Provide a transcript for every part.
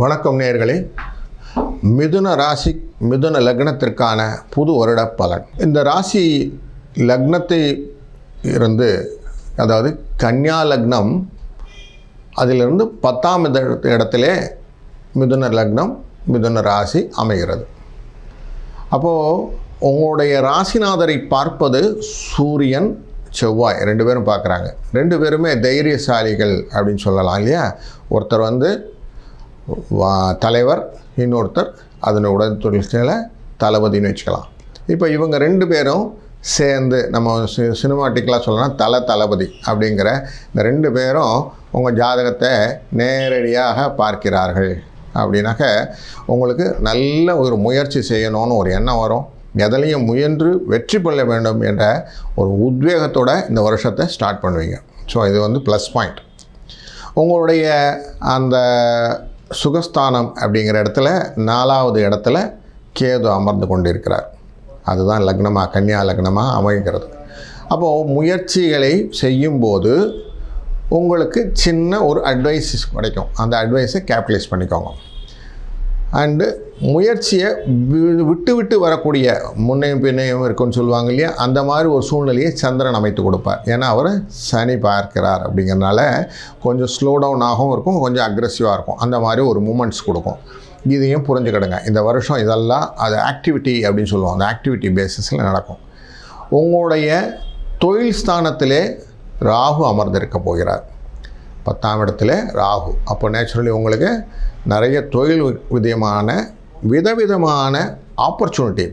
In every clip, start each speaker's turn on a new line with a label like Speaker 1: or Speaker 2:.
Speaker 1: வணக்கம் நேயர்களே. மிதுன ராசி மிதுன லக்னத்திற்கான புது வருட பலன். இந்த ராசி லக்னத்தை இருந்து, அதாவது கன்னியா லக்னம், அதிலிருந்து 10ஆம் இடத்திலே மிதுன லக்னம் மிதுன ராசி அமைகிறது. அப்போது உங்களுடைய ராசிநாதரை பார்ப்பது சூரியன் செவ்வாய் 2 பேரும் பார்க்குறாங்க. 2 பேருமே தைரியசாலிகள் அப்படின்னு சொல்லலாம் இல்லையா. ஒருத்தர் தலைவர், இன்னொருத்தர் அதனுடன் தொழிற்சியில் தளபதினு வச்சுக்கலாம். இப்போ இவங்க 2 பேரும் சேர்ந்து நம்ம சினிமாட்டிக்கலாக சொல்லலாம் தளபதி அப்படிங்கிற இந்த 2 பேரும் உங்கள் ஜாதகத்தை நேரடியாக பார்க்கிறார்கள் அப்படின்னாக்க உங்களுக்கு நல்ல ஒரு முயற்சி செய்யணும்னு ஒரு எண்ணம் வரும். எதிலையும் முயன்று வெற்றி கொள்ள வேண்டும் என்ற ஒரு உத்வேகத்தோட இந்த வருஷத்தை ஸ்டார்ட் பண்ணுவீங்க. ஸோ இது ப்ளஸ் பாயிண்ட். உங்களுடைய அந்த சுகஸ்தானம் அப்படிங்கிற இடத்துல 4வது இடத்துல கேது அமர்ந்து கொண்டிருக்கிறார். அதுதான் லக்னமாக, கன்னியா லக்னமாக அமைகிறது. அப்போது முயற்சிகளை செய்யும்போது உங்களுக்கு சின்ன ஒரு அட்வைஸ் கிடைக்கும். அந்த அட்வைஸை கேபிட்டலைஸ் பண்ணிக்கோங்க. அண்டு முயற்சியை விட்டு வரக்கூடிய முன்னையும் பின்னையும் இருக்குன்னு சொல்லுவாங்க இல்லையா, அந்த மாதிரி ஒரு சூழ்நிலையை சந்திரன் அமைத்து கொடுப்பார். ஏன்னா அவர் சனி பார்க்கிறார் அப்படிங்கிறதுனால கொஞ்சம் ஸ்லோ டவுன் ஆகவும் இருக்கும், கொஞ்சம் அக்ரெசிவாக இருக்கும். அந்த மாதிரி ஒரு மூமெண்ட்ஸ் கொடுக்கும். இதையும் புரிஞ்சுக்கிடுங்க. இந்த வருஷம் இதெல்லாம் அது ஆக்டிவிட்டி அப்படின்னு சொல்லுவோம். அந்த ஆக்டிவிட்டி பேசிஸில் நடக்கும். உங்களுடைய தொழில் ஸ்தானத்திலே ராகு அமர்ந்திருக்க போகிறார். 10ஆம் இடத்துல ராகு. அப்போ நேச்சுரலி உங்களுக்கு நிறைய தொழில் விதவிதமான ஆப்பர்ச்சுனிட்டி,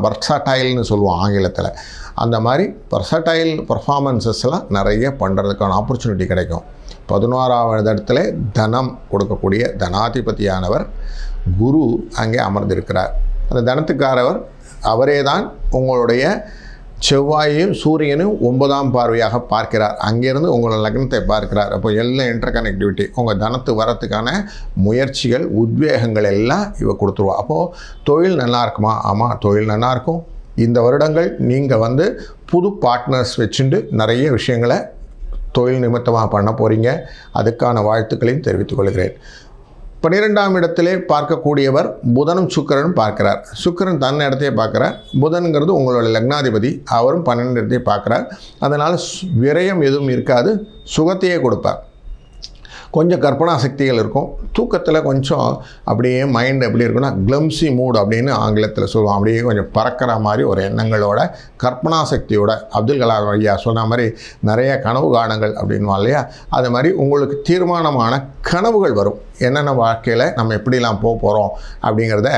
Speaker 1: வர்சடைல்னு சொல்லுவோம் ஆங்கிலத்தில். அந்த மாதிரி வர்சடைல் பர்ஃபார்மன்ஸஸ்லாம் நிறைய பண்ணுறதுக்கான ஆப்பர்ச்சுனிட்டி கிடைக்கும். 11ஆவது இடத்துல தனம் கொடுக்கக்கூடிய தனாதிபதியானவர் குரு அங்கே அமர்ந்திருக்கிறார். அந்த தனத்துக்காரவர் அவரே தான் உங்களுடைய செவ்வாயையும் சூரியனும் 9ஆம் பார்வையாக பார்க்கிறார். அங்கேருந்து உங்களோட லக்னத்தை பார்க்கிறார். அப்போ எல்லாம் இன்டர் கனெக்டிவிட்டி, உங்கள் தனத்து வரத்துக்கான முயற்சிகள், உத்வேகங்கள் எல்லாம் இவ கொடுத்துருவா. அப்போது தொழில் நல்லா இருக்குமா? ஆமாம், தொழில் நல்லாயிருக்கும். இந்த வருடங்கள் நீங்கள் புது பார்ட்னர்ஸ் வச்சுட்டு நிறைய விஷயங்களை தொழில் நிமித்தமாக பண்ண போகிறீங்க. அதுக்கான வாழ்த்துக்களையும் தெரிவித்துக் கொள்கிறேன். 12ஆம் இடத்திலே பார்க்கக்கூடியவர் புதனும் சுக்கிரனும் பார்க்கிறார். சுக்கிரன் தன் இடத்தையே பார்க்குறார். புதனுங்கிறது உங்களோட லக்னாதிபதி, அவரும் 12 இடத்தையே பார்க்குறார். அதனால் விரயம் எதுவும் இருக்காது, சுகத்தையே கொடுப்பார். கொஞ்சம் கற்பனா சக்திகள் இருக்கும். தூக்கத்தில் கொஞ்சம் அப்படியே மைண்ட் எப்படி இருக்குன்னா கிளம்சி மூட் அப்படின்னு ஆங்கிலத்தில் சொல்லுவோம். அப்படியே கொஞ்சம் பறக்கிற மாதிரி ஒரு எண்ணங்களோட, கற்பனா சக்தியோட, அப்துல் கலாம் ஐயா சொன்ன மாதிரி நிறைய கனவு காணுங்கள் அப்படின்வா இல்லையா, அது மாதிரி உங்களுக்கு தீர்மானமான கனவுகள் வரும். என்னென்ன வாழ்க்கையில் நம்ம எப்படிலாம் போக போகிறோம் அப்படிங்கிறத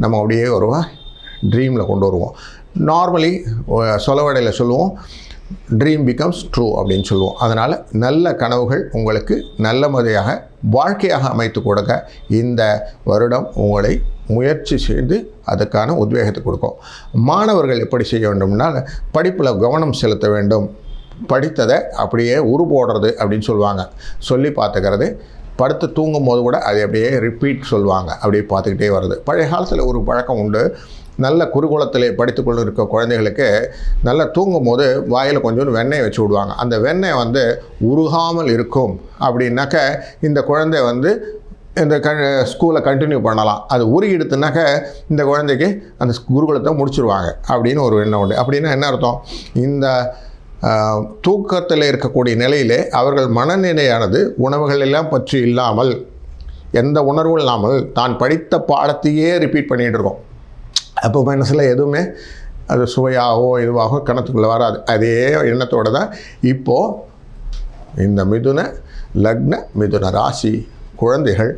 Speaker 1: நம்ம அப்படியே ட்ரீமில் கொண்டு வருவோம். நார்மலி சொலவடையில் சொல்லுவோம், ட்ரீம் பிகம்ஸ் ட்ரூ அப்படின்னு சொல்லுவோம். அதனால் நல்ல கனவுகள் உங்களுக்கு நல்ல முறையாக வாழ்க்கையாக அமைத்து கொடுக்க இந்த வருடம் உங்களை முயற்சி செய்து அதுக்கான உத்வேகத்தை கொடுக்கும். மாணவர்கள் எப்படி செய்ய வேண்டும்னால் படிப்பில் கவனம் செலுத்த வேண்டும். படித்ததை அப்படியே போடுறது அப்படின்னு சொல்லுவாங்க, சொல்லி பார்த்துக்கிறது. படுத்து தூங்கும் போது கூட அதை அப்படியே ரிப்பீட் சொல்லுவாங்க, அப்படியே பார்த்துக்கிட்டே வருது. பழைய காலத்தில் ஒரு பழக்கம் உண்டு. நல்ல குருகுலத்திலே படித்து கொண்டு இருக்க குழந்தைகளுக்கு நல்லா தூங்கும் போது வாயில் கொஞ்சம் வெண்ணெய் வச்சு விடுவாங்க. அந்த வெண்ணெய் உருகாமல் இருக்கும் அப்படின்னாக்க இந்த குழந்தை இந்த ஸ்கூலை கண்டினியூ பண்ணலாம். அது உருகிடுத்துனாக்க இந்த குழந்தைக்கு அந்த குருகுலத்தை முடிச்சுடுவாங்க அப்படின்னு ஒரு எண்ணம் உண்டு. அப்படின்னா என்ன அர்த்தம்? இந்த தூக்கத்தில் இருக்கக்கூடிய நிலையிலே அவர்கள் மனநிலையானது உணவுகள் எல்லாம் பற்றி இல்லாமல், எந்த உணர்வும் இல்லாமல் தான் படித்த பாடத்தையே ரிப்பீட் பண்ணிகிட்டு இருக்கோம். அப்போ மனசில் எதுவுமே அது சுவையாகவோ இதுவாகவோ கணத்துக்குள்ளே வராது. அதே எண்ணத்தோடு தான் இப்போது இந்த மிதுன லக்ன மிதுன ராசி குழந்தைகள்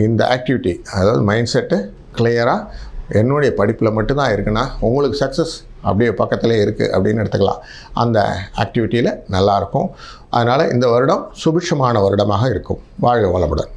Speaker 1: இந்த ஆக்டிவிட்டி, அதாவது மைண்ட் செட்டு கிளியராக என்னுடைய படிப்பில் மட்டும்தான் இருக்குன்னா உங்களுக்கு சக்ஸஸ் அப்படியே பக்கத்திலே இருக்குது அப்படின்னு எடுத்துக்கலாம். அந்த ஆக்டிவிட்டியில் நல்லாயிருக்கும். அதனால் இந்த வருடம் சுபிட்சமான வருடமாக இருக்கும். வாழ்க வளமுடன்.